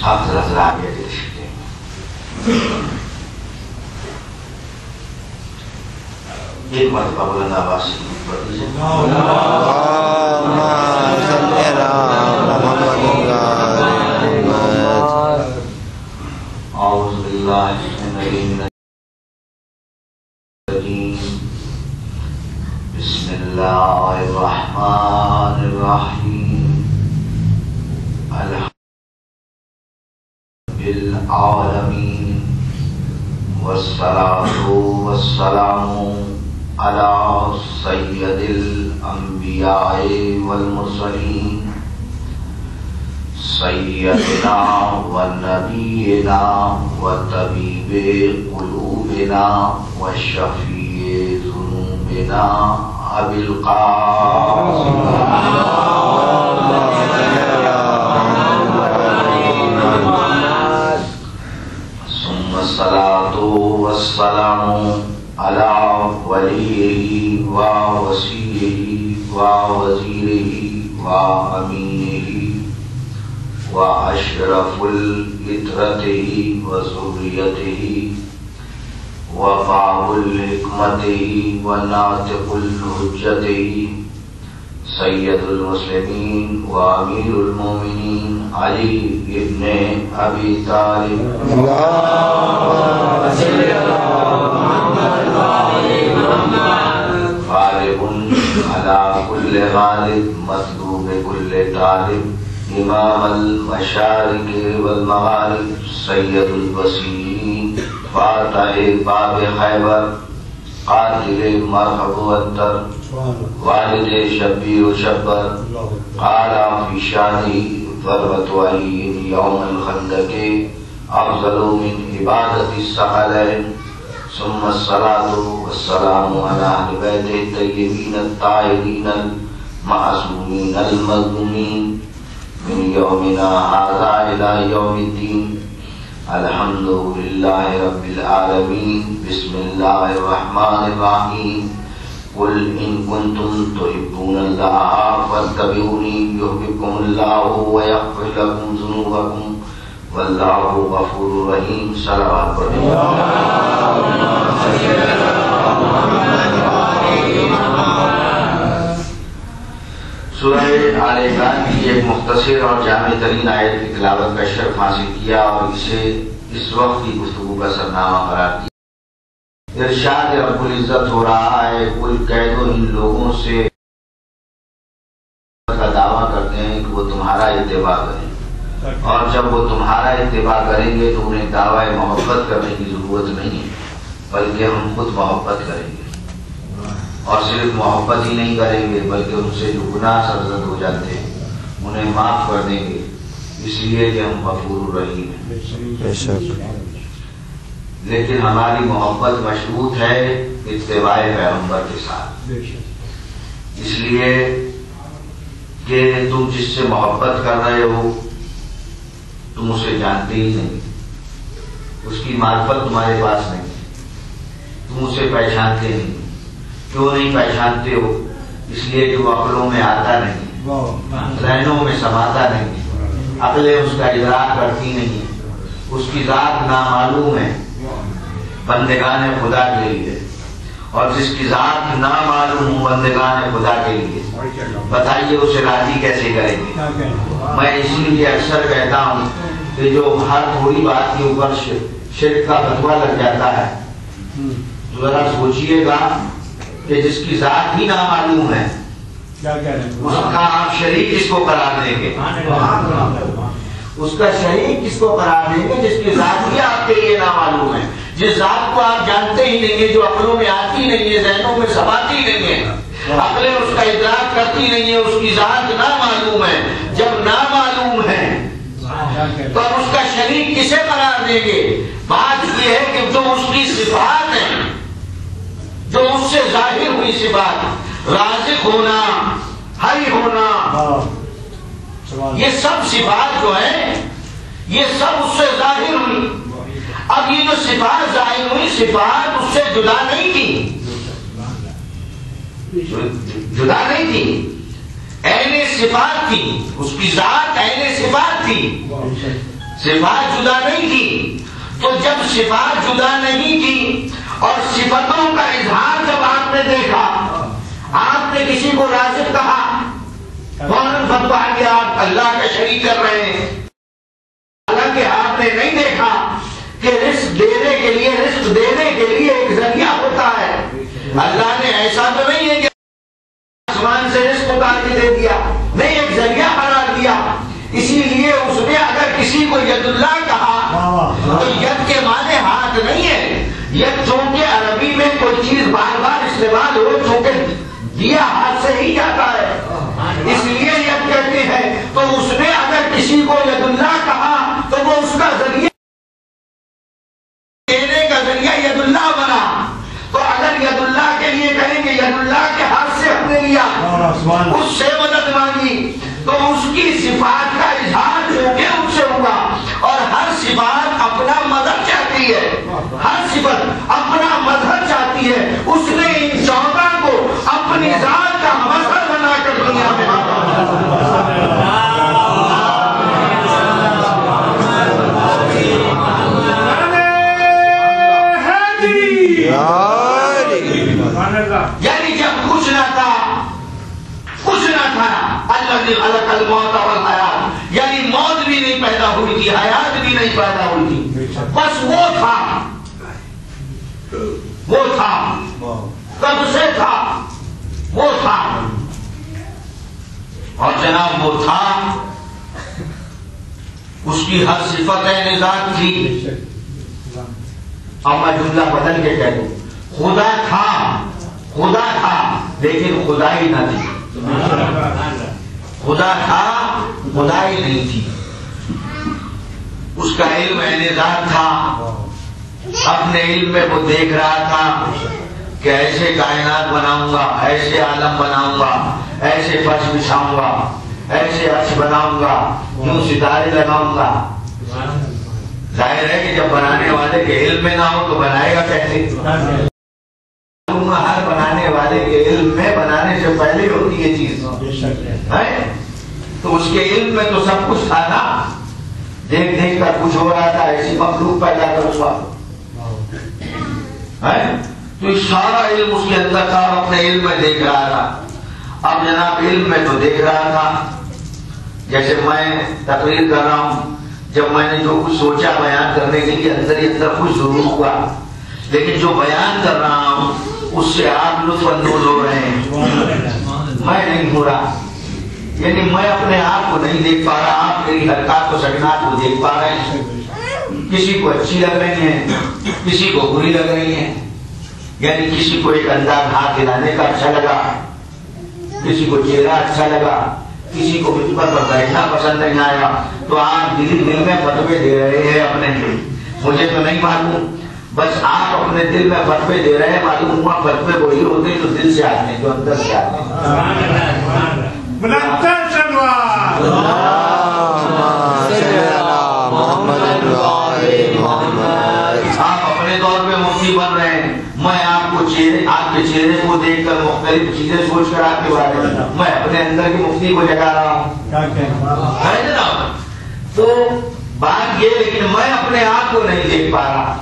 آپ ذرا ذرا آگے دیکھ سکتے ہیں. ایک مرتبہ بلند آواز سے پڑھ دیجیے. اعوذ باللہ من الرجیم. بسم اللہ الرحمن الرحیم. الحمد للعالمین والصلاة والسلام علی سید الانبیاء والمرسلین سیدنا و نبینا و طبیب قلوبنا و شفیع ذنوبنا ابی القاسم ثم الصلاة والسلام علی ولیہ و وصیہ و وزیرہ و امینہ واشرف الفطرته وذريته وباب الحكمته وناطق الحجته سید المسلمین وامیر المومنین علی ابن ابی طالب اللهم صل علی محمد وعلى محمد غالب على كل غالب مطلوب كل طالب امام المشارق والمغارب سید الوسیعین فاتح باب خیبر قاتل مرحب وتر والد شبیر و شبر قال فی شانہ ضربت علی یوم الخندق افضل من عبادت الثقلین ثم الصلاة والسلام علی اہل بیتہ الطیبین الطاہرین المعصومین المظلومین من یومنا هذا الى یوم الدین. الحمد للہ رب العالمین. بسم اللہ الرحمن الرحیم. قل ان کنتم تحبون اللہ فاتبعونی یحببکم اللہ ویغفر لکم ذنوبکم واللہ غفور رحیم. صلوات پڑھیں. سورہ آل عمران کی ایک مختصر اور جامع ترین آیت کی تلاوت کا شرف حاصل کیا اور اسے اس وقت کی گفتگو کا سرنامہ قرار دیا. ارشاد رب العزت ہو رہا ہے قل کہہ دو ان لوگوں سے کا دعویٰ کرتے ہیں کہ وہ تمہارا اتباع کریں اور جب وہ تمہارا اتباع کریں گے تو انہیں دعویٰ محبت کرنے کی ضرورت نہیں ہے بلکہ ہم خود محبت کریں گے اور صرف محبت ہی نہیں کریں گے بلکہ ان سے جو گناہ سرزد ہو جاتے ہیں انہیں معاف کر دیں گے اس لیے کہ ہم غفور الرحیم ہیں. لیکن ہماری محبت مشروط ہے اتباع پیغمبر کے ساتھ. اس لیے کہ تم جس سے محبت کر رہے ہو تم اسے جانتے ہی نہیں, اس کی معرفت تمہارے پاس نہیں, تم اسے پہچانتے نہیں. کیوں نہیں پہچانتے ہو؟ اس لیے کہ وہ عقلوں میں آتا نہیں, ذہنوں میں سماتا نہیں, عقلیں اس کا ادراک کرتی نہیں, اس کی ذات نامعلوم ہے بندگان خدا کے لیے, اور جس کی ذات نامعلوم بندگان خدا کے لیے بتائیے اسے راضی کیسے کریں گے؟ میں اسی لیے اکثر کہتا ہوں کہ جو ہر تھوڑی بات کے اوپر شرک کا فتویٰ لگ جاتا ہے تو ذرا سوچئے گا کہ جس کی ذات ہی نامعلوم ہے اس کا آپ شریک کس کو قرار دیں گے؟ اس کا شریک کس کو قرار دیں گے جس کی ذات ہی آپ کے لیے نامعلوم ہے, جس ذات کو آپ جانتے ہی نہیں ہے, جو عقلوں میں آتی نہیں ہے, ذہنوں میں سماتی نہیں ہے, عقلیں اس کا ادراک کرتی نہیں ہے, اس کی ذات نامعلوم ہے. جب نامعلوم ہے تو اب اس کا شریک کسے قرار دیں گے؟ بات یہ ہے کہ جو اس کی صفات ہیں, جو اس سے ظاہر ہوئی صفات, رازق ہونا, حی ہونا, یہ سب صفات جو ہیں یہ سب اس سے ظاہر ہوئی. اب یہ جو صفات ظاہر ہوئی, صفات اس سے جدا نہیں تھی, جدا نہیں تھی, عین صفات تھی, اس کی ذات عین صفات تھی. صفات جدا نہیں کی. تو جب صفات جدا نہیں کی اور صفتوں کا اظہار جب آپ نے دیکھا، آپ نے کسی کو رازق کہا، فوراً فتویٰ کیا آپ اللہ کا شریک کر رہے ہیں. حالانکہ آپ نے نہیں دیکھا کہ رزق دینے کے لیے ایک ذریعہ ہوتا ہے. اللہ نے ایسا تو نہیں ہے کہ آسمان سے رزق اتار کے دے دیا، نہیں، ایک ذریعہ قرار دیا. اسی لیے اس نے اگر کسی کو ید اللہ کہا تو ید کے معنی ہاتھ نہیں ہے. ید چونکہ عربی میں کوئی چیز بار بار استعمال ہو، چونکہ دیا ہاتھ سے ہی جاتا ہے، اس لیے ید کہتے ہیں. تو اس نے اگر کسی کو ید اللہ کہا تو وہ اس کا ذریعہ دینے کا ذریعہ ید اللہ بنا. تو اگر ید اللہ کے لیے کہیں گے ید اللہ کے ہاتھ سے ہم نے لیا، اس سے مدد مانگی، تو اس کی صفات کا اظہار جو کہ اس سے ہوگا. اور ہر صفات اپنا مدد چاہتی ہے، ہر صفت اپنا مدد چاہتی ہے. اس نے ان 14 کو اپنی ذات کا مظہر بنا کر دنیا میں یعنی جب کچھ نہ تھا الذی خلق الموت والحیات، یعنی موت بھی نہیں پیدا ہوئی تھی، حیات بھی نہیں پیدا ہوئی تھی، بس وہ تھا کب سے تھا، وہ تھا. اور جناب وہ تھا، اس کی ہر صفت ذات تھی. اب میں جملہ بدل کے کہہ دوں، خدا تھا لیکن خدائی نہ تھی. خدا تھا، خدائی نہیں تھی. اس کا علم ذات تھا. اپنے علم میں وہ دیکھ رہا تھا کہ ایسے کائنات بناؤں گا، ایسے عالم بناؤں گا، ایسے فرش بچھاؤں گا، ایسے عرش بناؤں گا، یوں ستارے لگاؤں گا. ظاہر ہے کہ جب بنانے والے کے علم میں نہ ہو تو بنائے گا کیسے؟ ہر بنانے والے کے علم میں بنانے سے پہلے ہوتی ہے چیز ہے. تو اس کے علم میں تو سب کچھ تھا نا، دیکھ کر کچھ ہو رہا تھا، ایسی مخلوق پیدا کر ہوا ہے. تو سارا علم اس کے اندر تھا، اپنے علم میں دیکھ رہا تھا. اب جناب علم میں تو دیکھ رہا تھا، جیسے میں تقریر کر رہا ہوں، جب میں نے جو کچھ سوچا بیان کرنے کے لیے اندر ہی اندر کچھ ضرور ہوا، لیکن جو بیان کر رہا ہوں اس سے آپ لطف اندوز ہو رہے ہیں، میں نہیں ہو رہا. یعنی میں اپنے آپ کو نہیں دیکھ پا رہا، آپ میری حرکات و سکنات کو دیکھ پا رہے ہیں. کسی کو اچھی لگ رہی ہیں، کسی کو بری لگ رہی ہیں. یعنی کسی کو ایک انداز ہاتھ ہلانے کا اچھا لگا، کسی کو چہرہ اچھا لگا، کسی کو ممبر پر بیٹھنا پسند نہیں آیا. تو آپ دل میں فتوے دے رہے ہیں اپنے دل. مجھے تو نہیں معلوم، بس آپ اپنے دل میں فتوے دے رہے ہیں. معلوم ہوا فتوے وہی ہوتے ہیں جو دل سے آتے ہیں، جو اندر سے آتے ہیں. آپ اپنے طور پہ مفتی بن رہے ہیں. میں آپ کے چہرے کو دیکھ کر مختلف چیزیں سوچ کر آپ کے بارے میں اپنے اندر کی مفتی کو جگا رہا ہوں، ہے نا. تو بات یہ، لیکن میں اپنے آپ کو نہیں دیکھ پا رہا.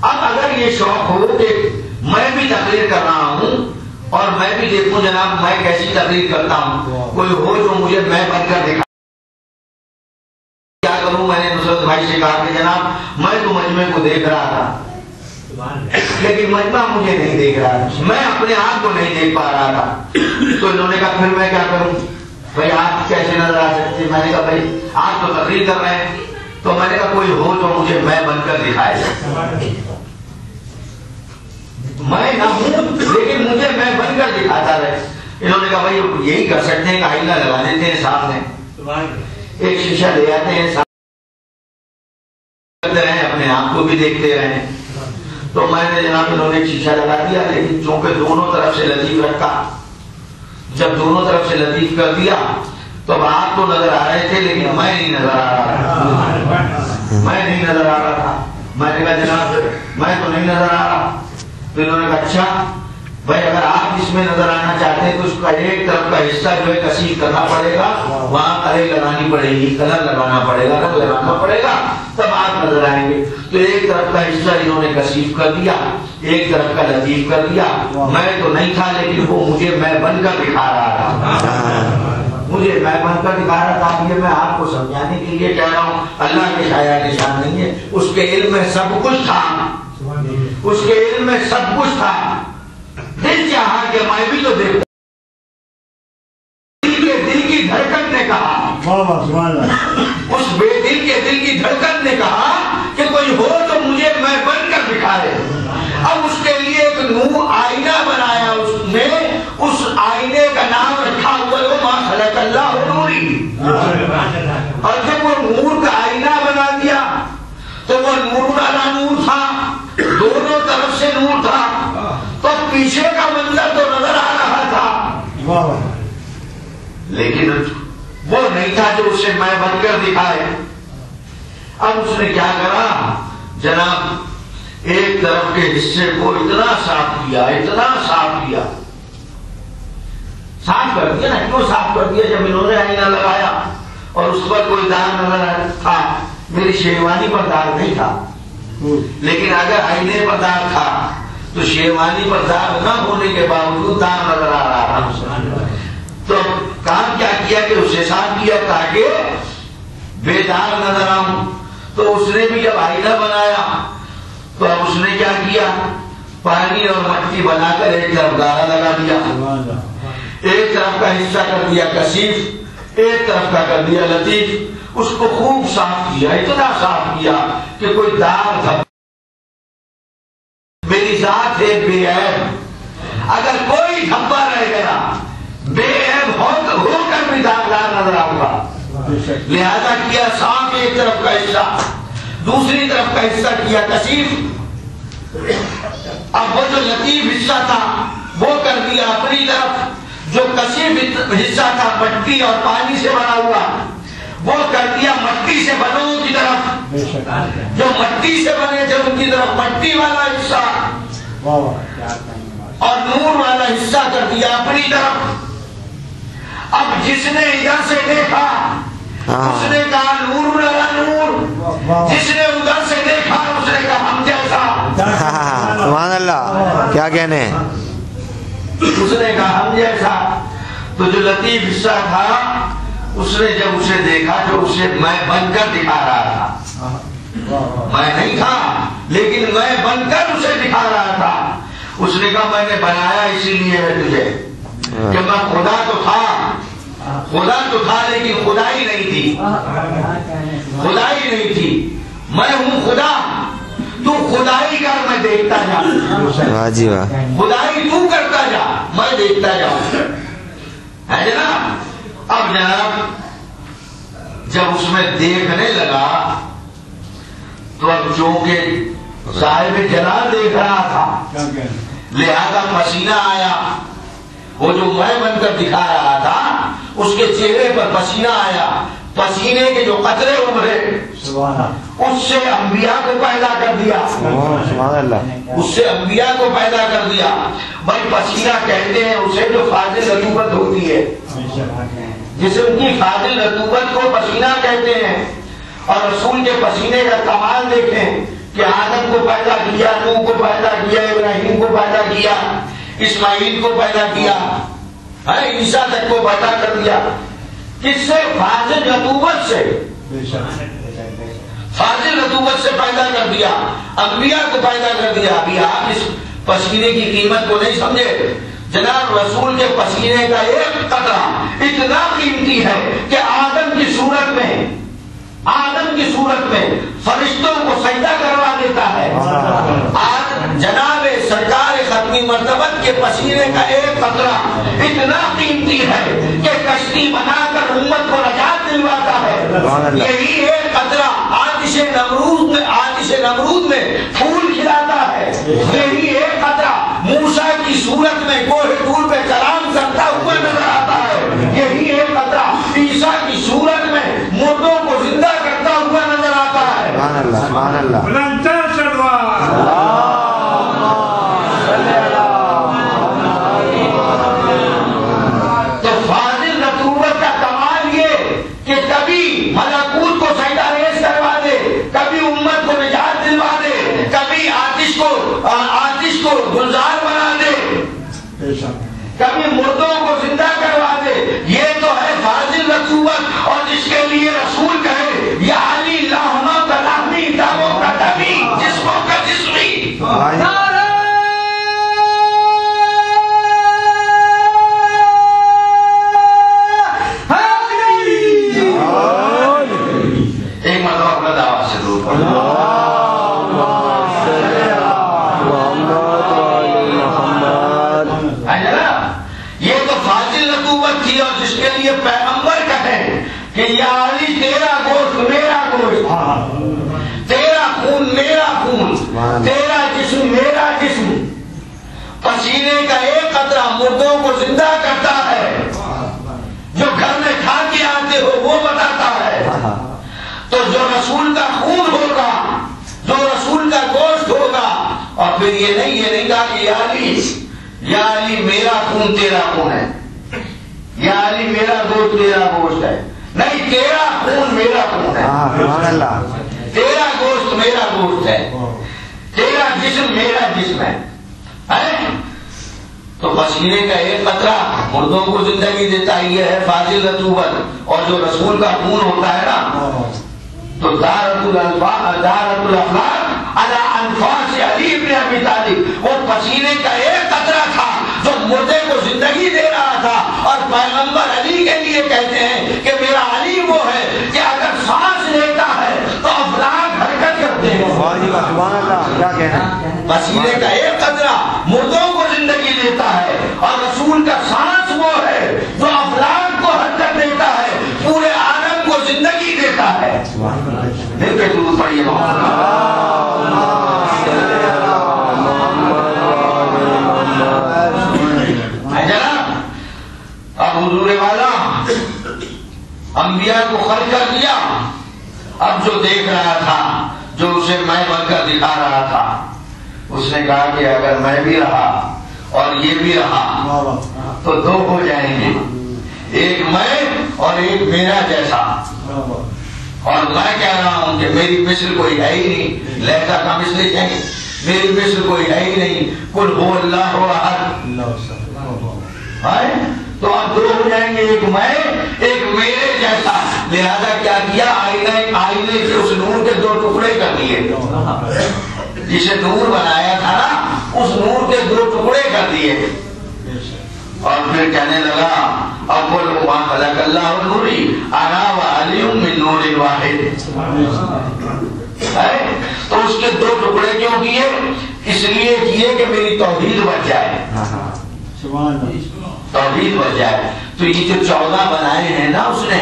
اب اگر یہ شوق ہو کہ میں بھی تقریر کر رہا ہوں اور میں بھی دیکھوں جناب میں کیسی تقریر کرتا ہوں، کوئی ہو جو مجھے میں بن کر دکھا، کیا کروں؟ میں نے نصرت بھائی سے کہا کہ جناب میں تو مجمع کو دیکھ رہا تھا لیکن مجمع مجھے نہیں دیکھ رہا تھا، میں اپنے آپ کو نہیں دیکھ پا رہا تھا. تو انہوں نے کہا پھر میں کیا کروں بھائی، آپ کیسے نظر آ سکتے؟ میں نے کہا بھائی آپ تو تقریر کر رہے ہیں. تو میں نے کہا کوئی ہو تو مجھے میں بن کر دکھائے. میں نہ ہوں لیکن مجھے میں بن کر دکھاتا رہے. انہوں نے کہا بھائی یہی کر سکتے ہیں کہ آئینہ لگا دیتے ہیں سامنے، ایک شیشہ لے آتے ہیں، کرتے رہے اپنے آپ کو بھی دیکھتے رہے. تو میں نے جناب انہوں نے ایک شیشہ لگا دیا، لیکن چونکہ دونوں طرف سے لطیف رکھا. جب دونوں طرف سے لطیف کر دیا تو اب آپ تو نظر آ رہے تھے لیکن میں نہیں نظر آ رہا تھا. میں نہیں نظر آ رہا تھا. میں نے کہا جناب میں تو نہیں نظر آ رہا. تو انہوں نے کہا اچھا بھائی اگر آپ اس میں نظر آنا چاہتے ہیں تو اس کا ایک طرف کا حصہ جو ہے کثیف کرنا پڑے گا، وہاں کلے لگانی پڑے گی، کلر لگانا پڑے گا، رنگ لگانا پڑے گا، تب آپ نظر آئیں گے۔ تو ایک طرف کا حصہ انہوں نے کثیف کر دیا، ایک طرف کا لطیف کر دیا۔ میں تو نہیں تھا لیکن وہ مجھے میں بن کر دکھا رہا تھا، مجھے میں بن کر دکھا رہا تھا۔ یہ میں آپ کو سمجھانے کے لیے کہہ رہا ہوں، اللہ کے شایا نشان نہیں ہے، اس کے علم میں سب کچھ تھا، اس کے علم میں سب کچھ تھا۔ دل چاہا کہ میں بھی تو دیکھوں، دل کی دھڑکن نے کہا، اس بے دل کے دل کی دھڑکن نے کہا کہ کوئی ہو تو مجھے میں بن کر دکھائے۔ اب اس کے لیے ایک نور آئینہ بنایا اس نے، اس آئینے کا نام رکھا ہوا ہے ما خلق اللہ نوری۔ اور جب وہ نور کا آئینہ بنا دیا تو وہ نور والا نور تھا، دونوں طرف سے نور تھا، تو پیچھے کا منظر تو نظر آ رہا تھا لیکن وہ نہیں تھا جو اسے میں بن کر دکھائے۔ اب اس نے کیا کرا جناب، ایک طرف کے حصے کو اتنا صاف کیا، اتنا صاف کیا، صاف کر دیا نا۔ کیوں صاف کر دیا؟ جب انہوں نے آئینہ لگایا اور اس پر کوئی داغ نظر تھا، میری شیروانی پر داغ نہیں تھا، لیکن اگر آئینے پر داغ تھا تو شیروانی پر داغ نہ ہونے کے باوجود داغ نظر آ رہا تھا۔ تو کام کیا کیا کہ اسے صاف کیا تاکہ بے داغ نظر آؤں۔ تو اس نے بھی جب آئینہ بنایا تو اب اس نے کیا کیا، پانی اور مٹی بنا کر ایک طرف گارا لگا دیا، ایک طرف کا حصہ کر دیا کثیف، ایک طرف کا کر دیا لطیف۔ اس کو خوب صاف کیا، اتنا صاف کیا کہ کوئی داغ تھا۔ میری ذات ہے بے عیب، اگر کوئی دھبا رہ گیا بے عیب ہو کر بھی داغدار نظر آؤں گا، لہذا کیا صاف ایک طرف کا حصہ، دوسری طرف کا حصہ کیا کثیف۔ اب وہ جو لطیف حصہ تھا وہ کر دیا اپنی طرف، جو کثیف حصہ تھا مٹی اور پانی سے بنا ہوا وہ کر دیا مٹی سے بنوں کی طرف، جو مٹی سے بنے تھے ان کی طرف مٹی والا حصہ، اور نور والا حصہ کر دیا اپنی طرف۔ اب جس نے ادھر سے دیکھا اس نے کہا نور والا نور، جس نے ادھر سے دیکھا اس نے کہا ہم جیسا۔ سبحان اللہ، کیا کہنے ہیں، اس نے کہا ہم جیسا۔ تو جو لطیف حصہ تھا اس نے جب اسے دیکھا جو اسے میں بن کر دکھا رہا تھا، میں نہیں تھا لیکن میں بن کر اسے دکھا رہا تھا، اس نے کہا میں نے بنایا اسی لیے ہے تجھے کہ میں خدا تو تھا لیکن خدائی نہیں تھی، خدائی نہیں تھی، میں ہوں خدا، تو خدائی کر میں دیکھتا جا، واہ جی واہ، خدائی تو کرتا جا میں دیکھتا جاؤں، ہے جناب۔ اب جناب جب اس میں دیکھنے لگا تو اب چونکہ صاحب جلال دیکھ رہا تھا لہذا پسینہ آیا، وہ جو میں بن کر دکھا رہا تھا اس کے چہرے پر پسینہ آیا، پسینے کے جو قطرے ابھرے اس سے انبیاء کو پیدا کر دیا، اس سے انبیاء کو پیدا کر دیا۔ بھائی پسینہ کہتے ہیں اسے جو فاضل رطوبت ہوتی ہے، جسے ان کی فاضل رطوبت کو پسینہ کہتے ہیں۔ اور رسول کے پسینے کا کمال دیکھیں کہ آدم کو پیدا کیا، نوح کو پیدا کیا، ابراہیم کو پیدا کیا، اسماعیل کو پیدا کیا، عیسیٰ تک کو پیدا کر دیا، کس سے؟ فاضل رطوبت سے، فاضل رطوبت سے پیدا کر دیا، انبیاء کو پیدا کر دیا۔ ابھی آپ اس پسینے کی قیمت کو نہیں سمجھے، جناب رسول کے پسینے کا ایک قطرہ اتنا قیمتی ہے کہ آدم کی صورت میں فرشتوں کو سجدہ کروا دیتا ہے۔ جناب سرکار ختمی مرتبت کے پسینے کا ایک قطرہ اتنا قیمتی ہے کہ کشتی بنا کر امت کو نجات دلواتا ہے۔ یہی ایک قطرہ آتش نمرود میں پھول کھلاتا ہے، یہی ایک قطرہ موسیٰ کی صورت میں کوہ طور پہ کلام کرتا ہوا نظر آتا ہے، یہی ایک قطرہ عیسیٰ کی صورت میں مردوں کو زندہ کرتا ہوا نظر آتا ہے۔ سبحان اللہ، کبھی ملکوت کو سجدہ ریز کروا دے، کبھی امت کو نجات دلوا دے، کبھی آتش کو گلزار بنا دے، کبھی مردوں کو زندہ کروا دے. یہ تو ہے فاضل رسوت. اور جس کے لیے رسول کہے یا علی لاہموں کا لاہمی، دموں کا دمی، جسموں کا جسمی. ایک مرتبہ اپنا دعوت سے دور یہ تو فاضل نبوت تھی. اور جس کے لیے پیغمبر کہے کہ یا علی تیرا گوشت میرا گوشت، تیرا خون میرا خون، تیرا جسم میرا جسم. پسینے کا ایک قطرہ مردوں کو زندہ کرتا ہے، جو گھر میں کھا کے آتے ہو وہ بتاتا ہے. تو جو رسول کا خون ہوگا، جو رسول کا گوشت ہوگا. اور پھر یہ نہیں کہا کہ یا علی میرا خون تیرا خون ہے، یا علی میرا گوشت تیرا گوشت ہے. نہیں، تیرا خون میرا خون ہے، تیرا گوشت میرا گوشت ہے، تیرا جسم میرا جسم ہے. تو پسینے کا ایک قطرہ مردوں کو زندگی دیتا ہے. یہ ہے فاضل رسوت. اور جو رسول کا خون ہوتا ہے نا، تو دارت الافلاق علی انفاس علی ابن ابی طالب، وہ پسینے کا ایک قطرہ تھا جو مردے کو زندگی دے رہا تھا. اور پیغمبر علی کے لیے کہتے ہیں کہ میرا علی وہ ہے کہ اگر سانس لیتا ہے تو افلاق حرکت کرتے ہیں. پسینے کا ایک قطرہ مردوں کو زندگی دیتا ہے، اور رسول کا سانس وہ ہے جو افلاق کو حرکت دیتا ہے، پورے عالم کو زندگی دیتا ہے. دل پہ درود پڑھیے. اب حضور والا انبیاء کو خلق کر دیا. اب جو دیکھ رہا تھا، جو اسے میں بن کر دکھا رہا تھا، اس نے کہا کہ اگر میں بھی رہا اور یہ بھی رہا تو دو ہو جائیں گے، ایک میں اور ایک میرا جیسا. اور میں کہہ رہا ہوں کہ میری مثل کوئی ہے ہی نہیں. لہذا کا مثل چاہیے، میری مثل کوئی ہے ہی نہیں. قل هو اللہ احد. تو اب دو ہو جائیں گے، ایک میں ایک میرے جیسا. لہذا کیا کیا؟ آئینے سے اس نور کے دو ٹکڑے کر دیے. جسے نور بنایا تھا نا، اس نور کے دو ٹکڑے کر دیے. اور پھر کہنے لگا اول ما خلق اللہ نوری انا وعلی من نور واحد. تو اس کے دو ٹکڑے کیوں کیے؟ اس لیے کیے کہ میری توحید بچ جائے، توحید بچ جائے. تو یہ جو 14 بنائے ہیں نا اس نے،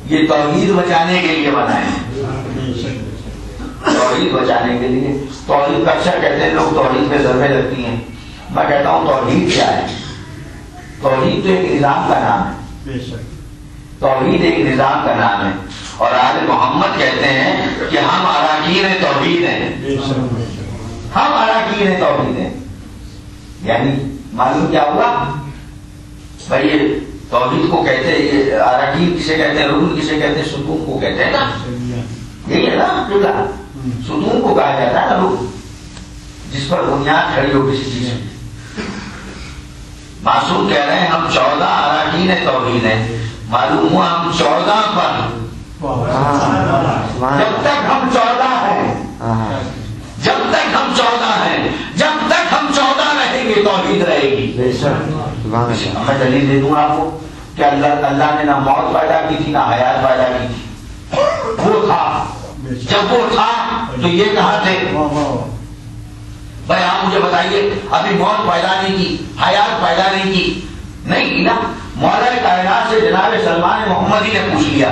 یہ توحید بچانے کے لیے بنائے ہیں، توحید بچانے کے لیے. توحید کا اکثر کہتے ہیں لوگ توحید پہ ضربیں لگتی ہیں. میں کہتا ہوں توحید کیا ہے؟ توحید تو ایک نظام کا نام ہے. توحید ایک نظام کا نام ہے. اور آل محمد کہتے ہیں کہ ہم اراکین توحید ہیں، ہم اراکین توحید ہیں. یعنی معلوم کیا ہوا بھائی؟ یہ توحید کو کہتے ہیں، اراکین کسے کہتے ہیں، رکن کسے کہتے ہیں، ستون کو کہتے ہیں نا. یہی ہے نا، ستون کو کہا جاتا ہے نا رکن، جس پر بنیاد کھڑی ہو کسی چیز کی. معصوم کہہ رہے ہیں ہم 14 اراکین توحید ہیں. معلوم ہوا ہم 14 پر، جب تک ہم 14 ہیں، جب تک ہم 14 ہیں، جب تک ہم 14 رہیں گے توحید رہے گی. میں دلیل دے دوں آپ کو کہ اللہ نے نہ موت پیدا کی تھی نہ حیات پیدا کی تھی. وہ تھا، جب وہ تھا تو یہ کہاں تھے؟ بھائی آپ مجھے بتائیے، ابھی موت پیدا نہیں کی، حیات پیدا نہیں کی، نہیں کی نا. مولا کائنات سے جناب سلمان محمدی نے پوچھ لیا،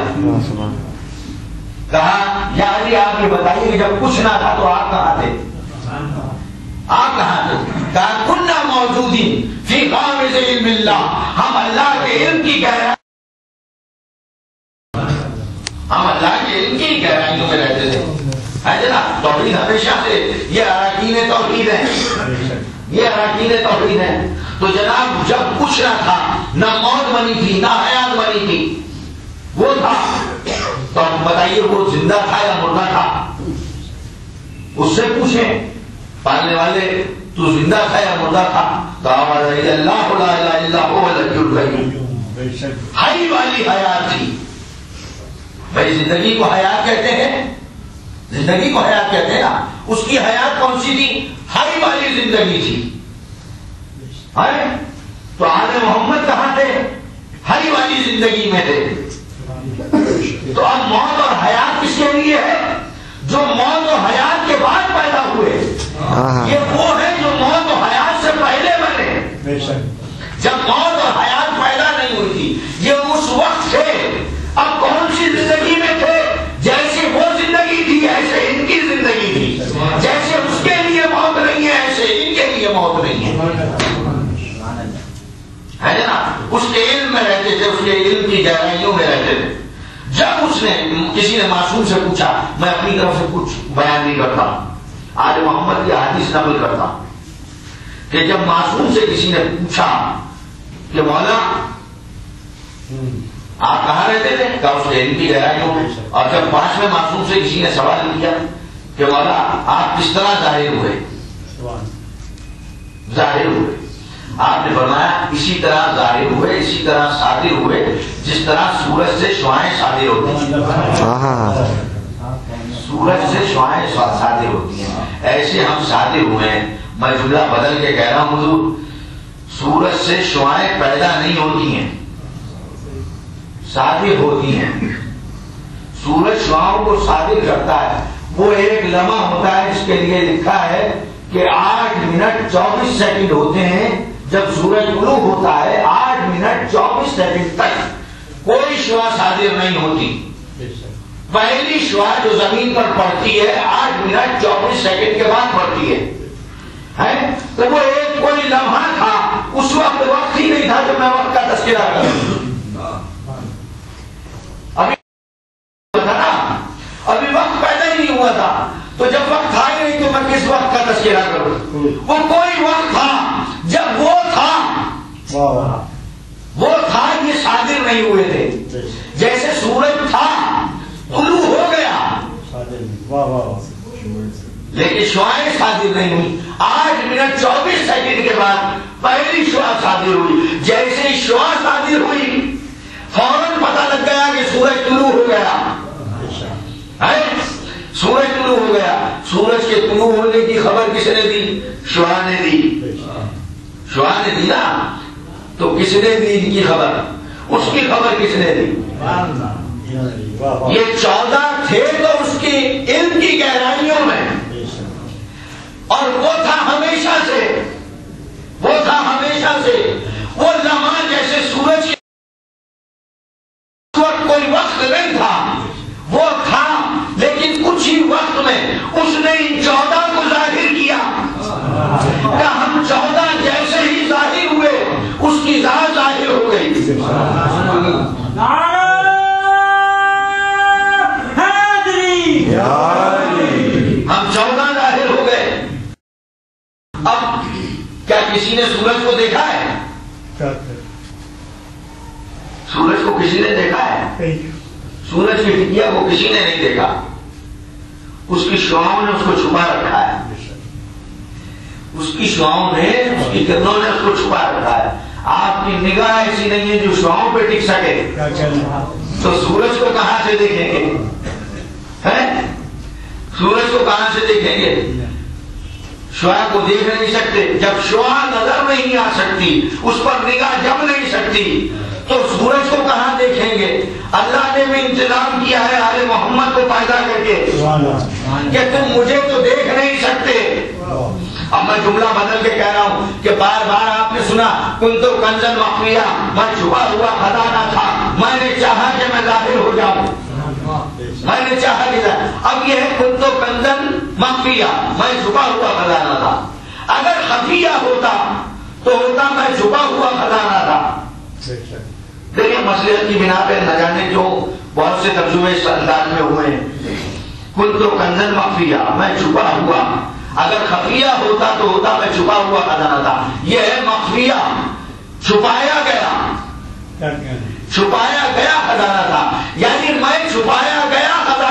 کہا یا علی آپ یہ بتائیے کہ جب کچھ نہ تھا تو آپ کہاں تھے؟ آپ کہاں تھے؟ کہا کننا موجودین فی غامض علم اللہ. ہم اللہ کے علم کی گہرائی، ہم اللہ کے علم کی گہرائیوں میں رہتے تھے. ہے جناب توحید ہمیشہ سے یہ اراکین توحید ہیں، یہ اراکین توحید ہیں. تو جناب جب کچھ نہ تھا، نہ موت بنی تھی نہ حیات بنی تھی، بتائیے وہ زندہ تھا یا مردہ تھا؟ اس سے پوچھیں پالنے والے تو زندہ تھا یا مردہ تھا؟ کہا اللہ لا الہ الا هو الحی القیوم، حی والی حیات تھی. بھائی زندگی کو حیات کہتے ہیں، زندگی کو حیات کہتے ہیں نا. اس کی حیات کون سی تھی؟ حی والی زندگی تھی. تو آل محمد کہاں تھے؟ حی والی زندگی میں تھے. تو اب موت اور حیات کس کے لیے ہے؟ جو موت اور حیات کے بعد پیدا ہوئے. یہ وہ ہے جو موت اور حیات سے پہلے بنے. جب موت اور حیات پیدا نہیں ہوئی تھی یہ اس وقت تھے. اب کون سی زندگی میں تھے؟ جیسے وہ زندگی تھی ایسے ان کی زندگی تھی. جیسے اس کے لیے موت نہیں ہے ایسے ان کے لیے موت نہیں ہے نا. اس کے علم میں رہتے تھے، اس کے علم کی گہرائیوں میں رہتے تھے. جب اس نے کسی نے معصوم سے پوچھا، میں اپنی طرف سے کچھ بیان نہیں کرتا، آج محمد کی حدیث نقل کرتا ہوں کہ جب معصوم سے کسی نے پوچھا کہ مولا آپ کہاں رہتے تھے، کہا اس کے علم کی گہرائیوں میں. اور جب پانچویں معصوم سے کسی نے سوال کیا کہ مولا آپ کس طرح ظاہر ہوئے، ظاہر ہوئے، آپ نے فرمایا اسی طرح ظاہر ہوئے، اسی طرح صادر ہوئے جس طرح سورج سے شعاعیں صادر ہوتی ہیں. سورج سے شعاعیں صادر ہوتی ہیں ایسے ہم صادر ہوئے ہیں. میں جملہ بدل کے کہہ رہا ہوں حضور، سورج سے شعاعیں پیدا نہیں ہوتی ہیں، صادر ہوتی ہیں. سورج شعاعوں کو صادر کرتا ہے. وہ ایک لمحہ ہوتا ہے جس کے لیے لکھا ہے کہ 8 منٹ 24 سیکنڈ ہوتے ہیں. جب سورج طلوع ہوتا ہے 8 منٹ 24 سیکنڈ تک کوئی شعاع صادر نہیں ہوتی. پہلی شعاع جو زمین پر پڑتی ہے 8 منٹ 24 سیکنڈ کے بعد پڑتی ہے. تو وہ ایک کوئی لمحہ تھا، اس وقت وقت ہی نہیں تھا جب میں وقت کا تذکرہ کروں. ابھی وقت پیدا ہی نہیں ہوا تھا. تو جب وقت تھا ہی نہیں تو میں کس وقت کا تذکرہ کروں؟ وہ کوئی وقت تھا جب وہ تھا یہ صادر نہیں ہوئے تھے. جیسے سورج تھا طلوع ہو گیا لیکن شعاعیں صادر نہیں ہوئی. 8 منٹ 24 سیکنڈ کے بعد پہلی شعاع صادر ہوئی. جیسے ہی شعاع صادر ہوئی فوراً پتہ لگ گیا کہ سورج طلوع ہو گیا. سورج طلوع ہو گیا. سورج کے طلوع ہونے کی خبر کس نے دی؟ شعاع نے دی. شعاع نے دی نا. تو کس نے دی ان کی خبر؟ اس کی خبر کس نے دی؟ یہ 14 تھے تو اس کی علم کی گہرائیوں میں، اور وہ تھا ہمیشہ سے. وہ تھا ہمیشہ سے. وہ لمحہ جیسے سورج کے وقت کوئی وقت نہیں تھا، وہ تھا لیکن کچھ ہی وقت میں اس نے ان 14 کو ظاہر کیا. کہ ہم 14 جیسے ہی ظاہر ہوئے اس کی ذات ظاہر ہو گئی. ہم 14 ظاہر ہو گئے. اب کیا کسی نے سورج کو دیکھا ہے؟ سورج کو کسی نے دیکھا ہے؟ سورج کی ٹکیا کو کسی نے نہیں دیکھا. اس کی شعاعوں نے اس کو چھپا رکھا ہے. اس کی شعاعوں نے، اس کی کرنوں نے اس کو چھپا رکھا ہے. آپ کی نگاہ ایسی نہیں ہے جو شعاعوں پہ ٹک سکے. تو سورج کو کہاں سے دیکھیں گے؟ سورج کو کہاں سے دیکھیں گے؟ شعاع کو دیکھ نہیں سکتے. جب شعاع نظر نہیں آ سکتی، اس پر نگاہ جم نہیں سکتی، تو سورج کو کہاں دیکھیں گے؟ اللہ نے بھی انتظام کیا ہے آل محمد کو پیدا کر کے کہ تم مجھے تو دیکھ نہیں سکتے. اب میں جملہ بدل کے کہہ رہا ہوں کہ بار بار آپ نے سنا کنتو کنزن مخفیہ، میں چھپا ہوا خزانہ تھا، میں نے چاہا کہ میں ظاہر ہو جاؤں، میں نے چاہا کہ اب یہ ہے کنتو کنزن مخفیہ، میں چھپا ہوا خزانہ تھا. اگر خفیہ ہوتا تو ہوتا میں چھپا ہوا خزانہ تھا. دیکھیں مصلحت کی بنا پہ نہ جانے جو بہت سے ترجمے اس انداز میں ہوئے ہیں. کنتو کنزن مخفیہ، میں چھپا ہوا. اگر خفیہ ہوتا تو ہوتا میں چھپا ہوا خزانہ تھا. یہ ہے مخفیہ، چھپایا گیا، چھپایا گیا خزانہ تھا. یعنی میں چھپایا گیا خزانہ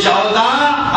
14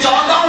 14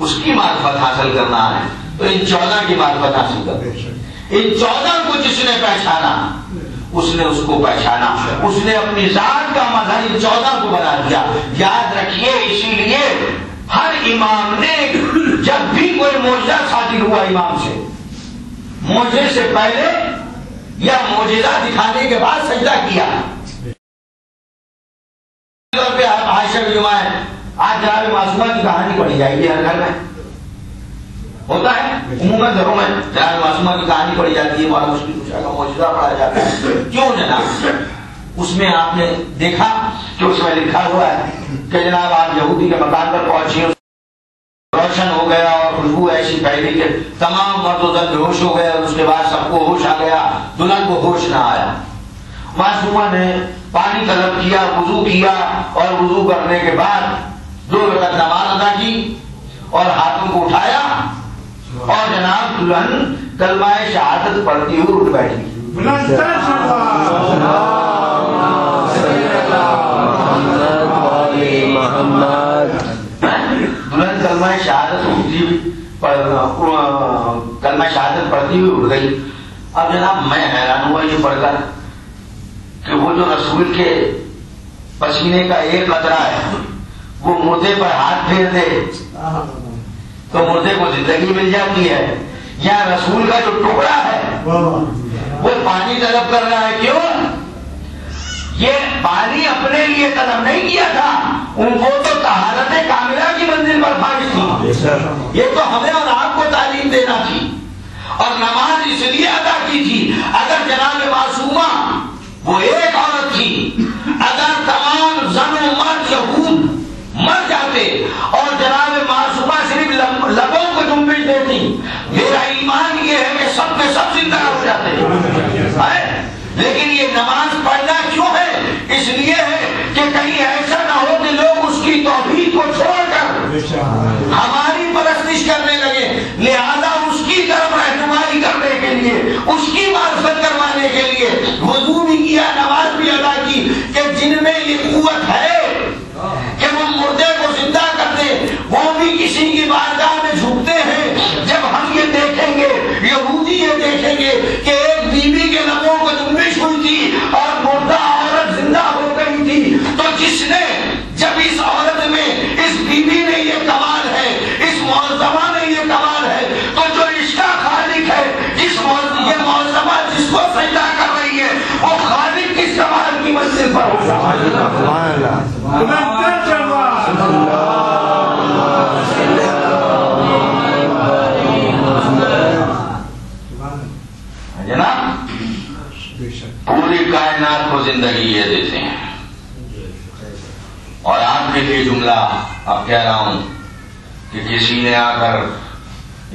اس کی معرفت حاصل کرنا ہے تو ان 14 کی معرفت حاصل کرنا. ان 14 کو جس نے پہچانا اس نے اس کو پہچانا, اس نے اپنی ذات کا مظہر ان 14 کو بنا دیا. یاد رکھیے اسی لیے ہر امام نے جب بھی کوئی معجزہ صادر ہوا امام سے, معجزے سے پہلے یا معجزہ دکھانے کے بعد سجدہ کیا. عائشہ رضی آج جناب معصومہ کی کہانی پڑھی جائے گی ہر گھر میں, ہوتا ہے عموماً گھروں میں جناب معصومہ کی کہانی پڑھی جاتی ہے, مولانا مشکل کشا کا معجزہ پڑھا جاتا ہے. کیوں جناب؟ اس میں آپ نے دیکھا کہ اس میں لکھا ہوا ہے کہ جناب آپ یہودی کے مکان پر پہنچے, روشن ہو گیا اور خوشبو ایسی پھیلی کہ تمام مرد و زن بے ہوش ہو گئے, اور اس کے بعد سب کو ہوش آ گیا, دلہن کو ہوش نہ آیا. معصومہ نے پانی طلب کیا, وضو کیا, اور وضو کرنے کے بعد 2 رکعت نماز ادا کی اور ہاتھوں کو اٹھایا, اور جناب دلہن کلمہ شہادت پڑھتی ہوئی اٹھ بیٹھی. دلہن کلمہ شہادت پڑھتی ہوئی اٹھ گئی. اب جناب میں حیران ہوا یہ پڑھ کر کہ وہ جو رسول کے پسینے کا ایک قطرہ ہے وہ مردے پر ہاتھ پھیر دے تو مردے کو زندگی مل جاتی ہے, یا رسول کا جو ٹکڑا ہے وہ پانی طلب کر رہا ہے. کیوں؟ یہ پانی اپنے لیے طلب نہیں کیا تھا, ان کو تو طہارت کاملہ کی منزل پر فائز تھی, یہ تو ہمیں اور آپ کو تعلیم دینا تھی, اور نماز اس لیے ادا کی تھی. اگر جناب معصومہ وہ ایک عورت تھی, اگر تمام زن و مرد یہود مر جاتے اور جناب معصومہ صرف لبوں کو جنبش دیتی, میرا ایمان یہ ہے کہ سب کے سب زندہ ہو جاتے. لیکن یہ نماز پڑھنا کیوں ہے؟ اس لیے ہے کہ کہیں ایسا نہ ہو کہ لوگ اس کی توحید کو چھوڑ کر ہماری پرستش کرنے لگے. لہذا اس کی طرف رہنمائی کرنے کے لیے, اس کی معرفت کروانے کے لیے وضو بھی کیا, نماز بھی ادا کی, کہ جن میں یہ قوت ہے کہ وہ مردے کو زندہ کر دے, وہ بھی کسی کی بارگاہ میں جھکتے ہیں. جب ہم یہ دیکھیں گے, یہودی یہ دیکھیں گے کہ ایک بیوی کے لبوں کو جنبش ہوئی تھی اور مردہ عورت زندہ ہو گئی تھی, تو جس نے جب اس عورت میں, اس بیوی نے یہ کمال ہے, اس معظمہ نے یہ کمال ہے, تو جو اس کا خالق ہے, یہ معظمہ جس کو سجدہ کر رہی ہے, وہ خالق کس کمال کی منزل پر ہوگا. جناب پوری کائنات کو زندگی یہ دیتے ہیں, اور آپ کے لیے جملہ اب کہہ رہا ہوں کہ کسی نے آ کر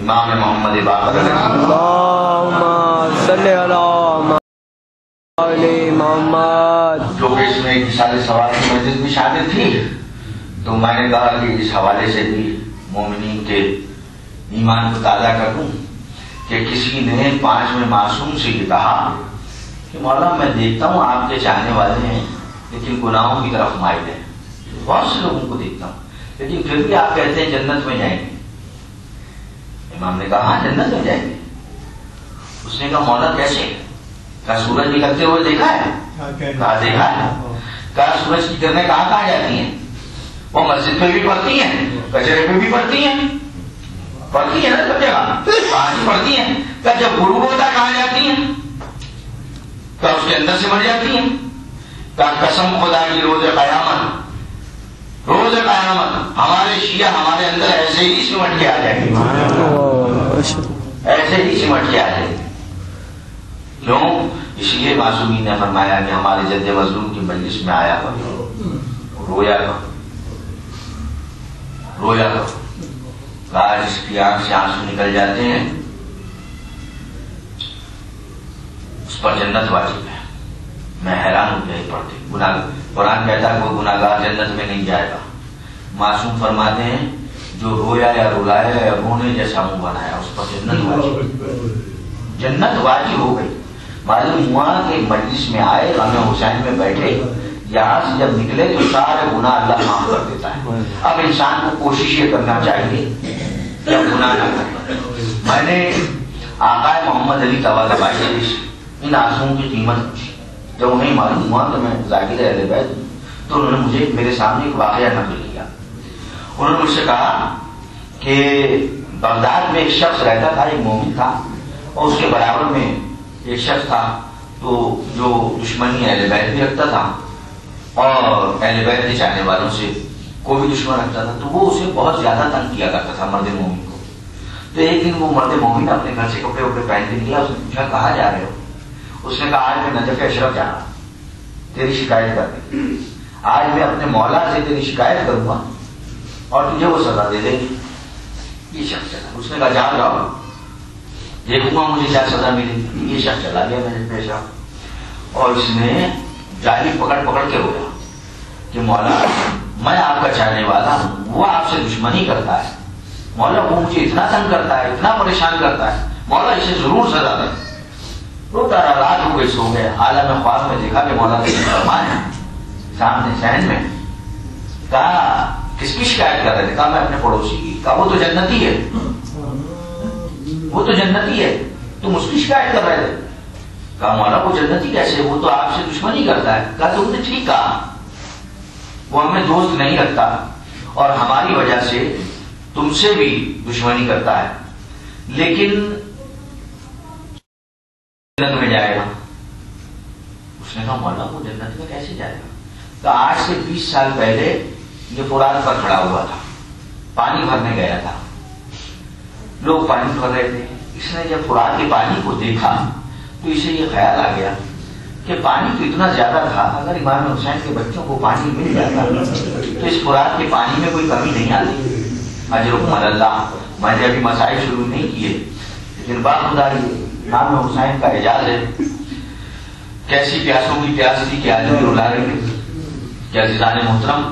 امام محمد باقر جو کہ اس میں سارے سوال کی مجلس بھی شامل تھی, تو میں نے کہا کہ اس حوالے سے بھی مومنین کے ایمان کو تازہ کر دوں کہ کسی نے 5ویں معصوم سے یہ کہا کہ مولانا میں دیکھتا ہوں آپ کے چاہنے والے ہیں لیکن گناہوں کی طرف مائل ہیں, بہت سے لوگوں کو دیکھتا ہوں, لیکن پھر بھی آپ کہتے ہیں جنت میں جائیں گے. امام نے کہا ہاں جنت میں جائیں گے. اس نے کہا مولا کیسے؟ کہا سورج نکلتے ہوئے دیکھا ہے؟ کہا دیکھا ہے. کہا سورج کی کرنیں کہاں کہاں جاتی ہیں؟ وہ مسجد پہ بھی پڑتی ہیں, کچرے پہ بھی پڑتی ہیں, پڑتی ہیں نا سب جگہ, پانی پڑتی ہیں. کہا جب غروب ہوتا کہاں جاتی ہیں؟ کہا اس کے اندر سے مر جاتی ہیں. کہا قسم خدا کی روز قیامت ہمارے شیعہ ہمارے اندر ایسے ہی سمٹ کے آ جائیں گے, ایسے ہی سمٹ کے آ جائیں گے. کیوں؟ اس لیے معصومین نے فرمایا کہ ہمارے جد مظلوم کی مجلس میں آیا کرو, رویا کرو. کہا جس کی آنکھ سے آنسو نکل جاتے ہیں اس پر جنت واجب ہے. میں حیران ہو گیا پڑھتے قرآن کہتا ہے کوئی گناہگار جنت میں نہیں جائے گا. معصوم فرماتے ہیں جو رویا یا رلایا یا رونے جیسا منہ بنایا اس پر جنت واجب ہو گئی. معلوم ہوا کہ مجلس میں آئے, غم حسین میں بیٹھے, یہاں سے جب نکلے تو سارے گناہ اللہ معاف کر دیتا ہے. اب انسان کو کوشش یہ کرنا چاہیے یا گناہ نہ کرتا. میں نے آقا محمد علی طباطبائی سے ان آنسوؤں کی قیمت پوچھی. جب انہیں معلوم ہوا کہ میں ذاکر اہل بیت ہوں تو انہوں نے مجھے میرے سامنے ایک واقعہ نقل کیا. انہوں نے مجھ سے کہا کہ بغداد میں ایک شخص رہتا تھا, ایک مومن تھا, اور اس کے برابر میں ایک شخص تھا تو جو دشمنی اہل بیت بھی رکھتا تھا اور اہل بیت کے چاہنے والوں سے کوئی بھی دشمن رکھتا تھا. تو وہ اسے بہت زیادہ تنگ کیا کرتا تھا, مرد مومن کو. تو ایک دن وہ مرد مومن اپنے گھر سے کپڑے وپڑے پہن کے نکلا. اس نے پوچھا کہاں جا رہے ہو؟ اس نے کہا آج میں نجف اشرف جا رہا ہوں تیری شکایت کرنے. آج میں اپنے مولا سے تیری شکایت کروں گا اور تجھے وہ سزا دے دے گی. یہ شخص چلا. اس نے کہا جا رہا دیکھوں گا مجھے کیا سزا ملے گی. یہ شخص چلا گیا میرے پیشہ, اور اس نے جالی پکڑ پکڑ کے رویا کہ مولا میں آپ کا چاہنے والا ہوں, وہ آپ سے دشمنی کرتا ہے. مولا وہ مجھے اتنا تنگ کرتا ہے, اتنا پریشان کرتا ہے, مولا اسے ضرور سزا دے. روتا رہا, رات ہو گئی, سو گیا. عالم خواب میں دیکھا کہ مولا کے فرمان ہے سامنے صحن میں. کہا کس کی شکایت کر رہے تھے؟ کہا میں اپنے پڑوسی کی. کہا وہ تو جنتی ہے, وہ تو جنتی ہے, تم اس کی شکایت کر رہے تھے. کہا مولا وہ جنتی کیسے, وہ تو آپ سے دشمنی کرتا ہے. کہا تم نے ٹھیک کہا, وہ ہمیں دوست نہیں رکھتا اور ہماری وجہ سے تم سے بھی دشمنی کرتا ہے, لیکن جنت میں جائے گا. اس نے کہا مولا وہ جنت میں کیسے جائے گا؟ تو آج سے 20 سال پہلے یہ فرات پر کھڑا ہوا تھا, پانی بھرنے گیا تھا, لوگ پانی بھر رہے تھے. اس نے جب فرات کے پانی کو دیکھا تو اسے یہ خیال آ گیا کہ پانی تو اتنا زیادہ تھا, اگر امام حسین کے بچوں کو پانی مل جاتا تو اس فرات کے پانی میں کوئی کمی نہیں آتی. اجرکم اللہ. میں نے ابھی مسائل شروع نہیں کیے, لیکن باخدا امام حسین کا اعجاز ہے. کیسی پیاسوں کی پیاس تھی کہ آدمی رلا رہے تھے. کیا عزیزان محترم,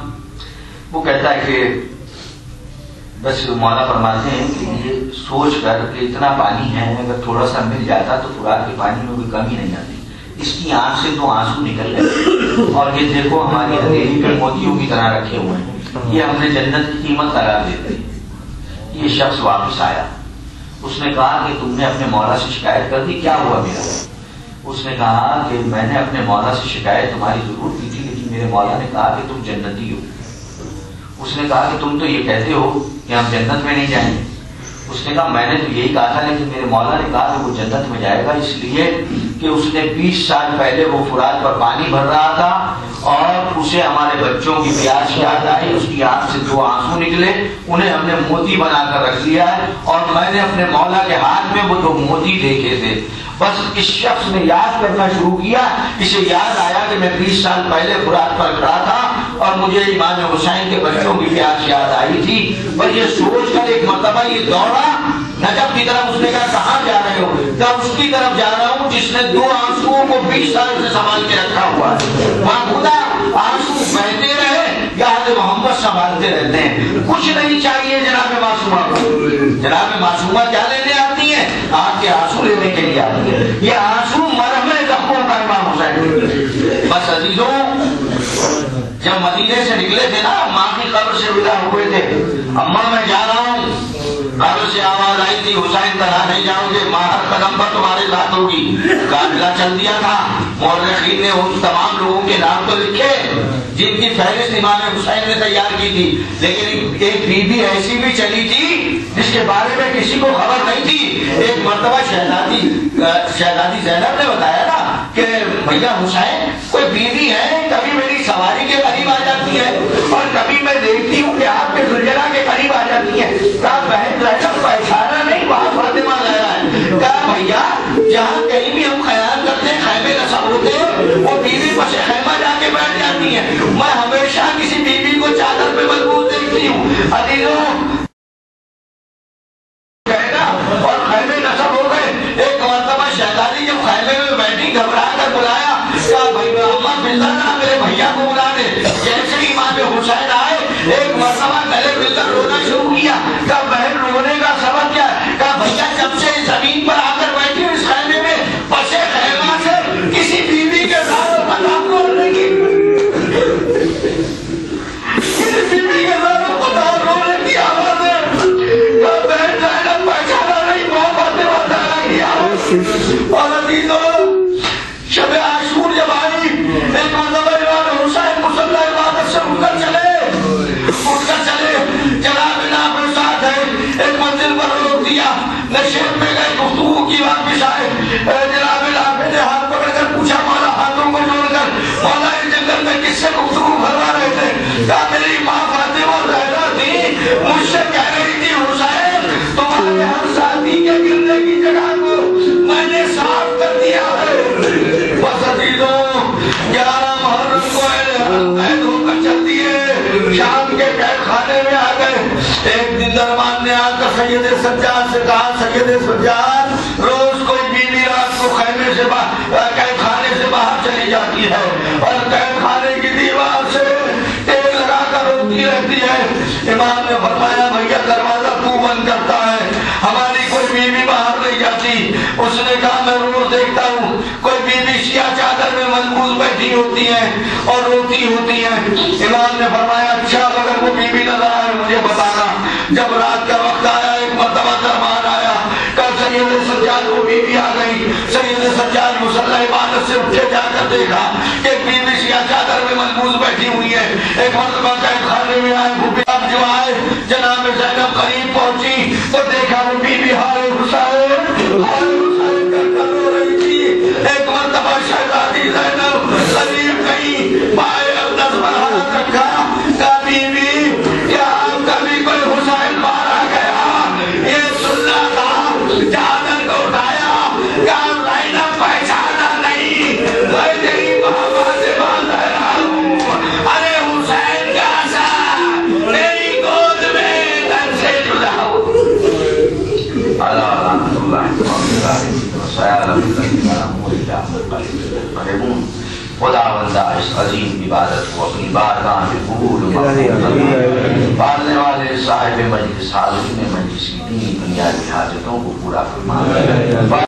وہ کہتا ہے کہ بس مولا فرماتے ہیں کہ یہ سوچ کر کہ اتنا پانی ہے, اگر تھوڑا سا مل جاتا تو فرات کے پانی میں کوئی کمی نہیں آتی. اس کی آنکھ سے تو آنسو نکل گئے, اور یہ دیکھو ہماری ہتھیلی پہ موتیوں کی طرح رکھے ہوئے ہیں, یہ ہم نے جنت کی قیمت قرار دیتے. یہ شخص واپس آیا. اس نے کہا کہ تم نے اپنے مولا سے شکایت کر دی, کیا ہوا میرا؟ اس نے کہا کہ میں نے اپنے مولا سے شکایت تمہاری ضرور کی تھی, لیکن میرے مولا نے کہا کہ تم جنتی ہو. اس نے کہا کہ تم تو یہ کہتے ہو کہ ہم جنت میں نہیں جائیں گے. اس نے کہا میں نے تو یہی کہا تھا, لیکن میرے مولا نے کہا کہ وہ جنت میں جائے گا, اس لیے کہ اس نے 20 سال پہلے وہ فرات پر پانی بھر رہا تھا اور اسے ہمارے بچوں کی پیاس یاد آئی. اس کی آنکھ سے 2 آنسو نکلے, انہیں ہم نے موتی بنا کر رکھ لیا ہے, اور میں نے اپنے مولا کے ہاتھ میں وہ 2 موتی دیکھے تھے. بس اس شخص نے یاد کرنا شروع کیا. اسے یاد آیا کہ میں 20 سال پہلے فرات پر کھڑا تھا اور مجھے امام حسین کے بچوں کی پیاس یاد آئی تھی. پر یہ سوچ کر ایک مرتبہ یہ دوڑا نجف کی طرف. اس نے کہا کہاں جا رہے ہو؟ کہا اس کی طرف جا رہا ہوں جس نے 2 آنسوؤں کو 20 سال سے سنبھال کے رکھا ہوا ہے. وہاں خدا آنسو بہتے رہے یا محمد سنبھالتے رہتے ہیں. کچھ نہیں چاہیے جناب معصومہ کو. جناب معصومہ کیا لینے آتی ہیں؟ آپ کے آنسو لینے کے لیے آتی ہے. یہ آنسو مرہم زخموں کا امام حسین. بس عزیزوں, جب مدینے سے نکلے تھے نا, ماں کی قبر سے ودا ہوئے تھے, اماں میں جا رہا ہوں, قبر سے آواز آئی تھی حسین تنہا نہیں جاؤ گے, ماں ہر قدم پر تمہارے ساتھ ہوگی. قافلہ چل دیا تھا. مورخین نے ان تمام لوگوں کے نام تو لکھے جن کی فہرست امام حسین نے تیار کی تھی, لیکن ایک بی بی ایسی بھی چلی تھی جس کے بارے میں کسی کو خبر نہیں تھی. ایک مرتبہ شہزادی زینب نے بتایا نا کہ بھیا حسین کوئی بیوی ہے, کبھی میری سواری کے قریب آ جاتی ہے اور کبھی میں دیکھتی ہوں کہ آپ کے زلجلا کے قریب آ جاتی ہے. کہا بہن زینب پہچانا نہیں, وہاں فاطمہ لایا ہے. کہا بھیا جہاں کہیں بھی ہم خیال کرتے ہیں خیمے نصب ہوتے ہیں, وہ بیوی پس خیمہ جا کے بیٹھ جاتی ہے. میں ہمیشہ کسی بیوی کو چادر پہ مضبوط دیکھتی ہوں. عزیزوں اور خیمے نصب ہو گئے. ایک مرتبہ شہزادی جب خیمے میں بیٹھی گھبرا کر بلایا, کہا اماں بلدر میرے بھیا کو بلا دے. جیسے ہی امام حسین آئے, ایک مرتبہ گلے مل کر رونا شروع کیا. کہا بہن رونے کا سبب کیا ہے؟ کہا بھیا جب سے زمین پر آ کر بیٹھی ہوں اس خیمے میں, پسے خیمہ سے کسی بیوی کے ساتھ پتاب رونے کی, کسی بیوی کے ساتھ پتاب رونے کی آواز ہے. کہا بہن اور عزیزوں شب عاشور جب آئی ایک مرتبہ امام حسین مصلی عبادت سے اٹھ کر چلے جناب نام ساتھ ہے ایک منزل پر روک دیا نشیب میں گئے گفتگو کی واپس آئے جناب نام نے ہاتھ پکڑ کر پوچھا مولا ہاتھوں کو جوڑ کر مولا اس جنگل میں کس سے گفتگو کروا رہے تھے کہا میری ماں فاطمہ زہرا تھی مجھ سے کہہ رہی تھی حسین تمہارے ہر ساتھی کے گرنے کی جگہ کو میں نے صاف کر دیا ہے بس عزیزوں 11 محرم کو قید ہو کر چل دیے شام کے قید خانے میں آ گئے ایک دن دربان نے آ کر سید سجاد سے کہا سید سجاد روز کوئی بیوی رات کو خیمے سے قید خانے سے باہر چلی جاتی ہے اور قید خانے کی دیوار سے ٹیک لگا کر روتی رہتی ہے امام نے فرمایا بھیا دروازہ تو بند کرتا ہے ہماری کوئی بیوی باہر نہیں جاتی اس نے کہا میں روز دیکھتا ہوں کوئی بیوی سیاہ چادر میں ملبوس بیٹھی ہوتی ہے اور روتی ہوتی ہے امام نے فرمایا اچھا اگر وہ بیوی نظر آئے مجھے بتانا جب رات کا وقت آیا ایک مرتبہ دربار آیا کل سید سجاد وہ بیوی آ گئی سید سجاد مصلی عبادت سے اٹھے جا کر دیکھا کہ ایک بیوی سیاہ چادر میں ملبوس بیٹھی ہوئی ہے ایک مرتبہ قید خانے میں آئے اب جو آئے جناب زینب قریب پہنچی تو دیکھا وہ بیوی ہائے حسین کر رو رہی تھی ایک مرتبہ شہزادی زینب قریب گئی مائے اقدس پر ہاتھ رکھا کہا بیوی کیا کبھی کوئی حسین مارا گیا یہ سننا تھا چادر کو اٹھایا کہا زینب پہچانا نہیں میں تیری ماں فاطمہ زہرا ہوں ارے حسین کا سا میری گود میں در سے جدا ہوں خداوندہ اس عظیم عبادت کو اپنی بارگاہ میں قبول پالنے والے صاحب مجلس حاضرین مجلس کی دینی دنیا کی حاجتوں کو پورا فرما